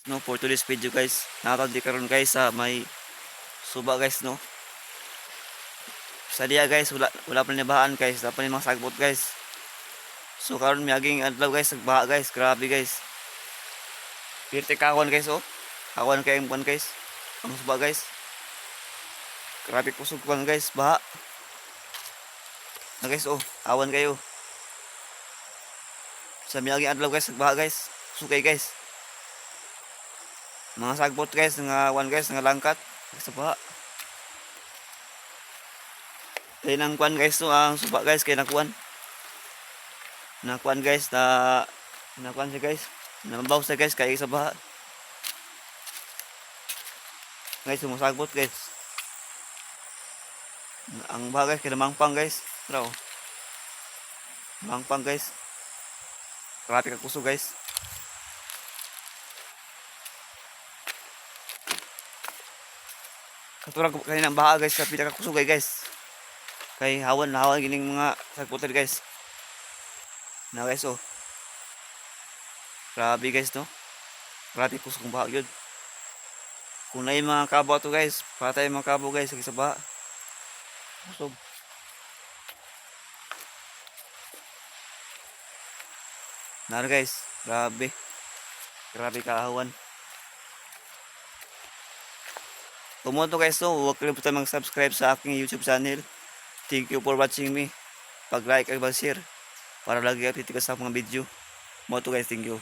no, for today's video guys. Nakatadi karon guys sa may suba guys no. Sa diya guys wala pa nibahaan guys, wala pa ni mga sagbot guys. So karon miaging adlaw guys nagbaha guys, grabe guys. Pirte kawan guys oh. Kawan kay ang guys. Ang suba guys. Grabe kusog kan guys, baha. Na guys oh, awan kayo. Sa miaging adlaw guys nagbaha guys. Sukay guys. Mga sagbot guys, nga one guys, nga langkat. Sa baha. Kaya nang kuan guys no, ang suba guys kay nakuan. Nakuan guys nakuan siya guys. Namabaw siya guys kay sa baha. Guys, sumasagbot guys. Ang baha guys kay namangpang guys. Bro. Mangpang guys. Grabe ka kusog guys. Katulad kanina ang baha guys sa pinakakusugay guys. Kay hawan gining mga sagputer guys. Na guys oh. Grabe guys no. Grabe kusog ang baha yun. Kung na yung mga kabo to guys, patay mga kabo guys sa baha. Kusog. Nara guys, grabe. Grabe kahawan. Tumunto guys no, huwag kalimutan mag-subscribe sa aking YouTube channel. Thank you for watching me. Pag-like at mag-share para lagi update ka sa mga video. Mo to guys, thank you.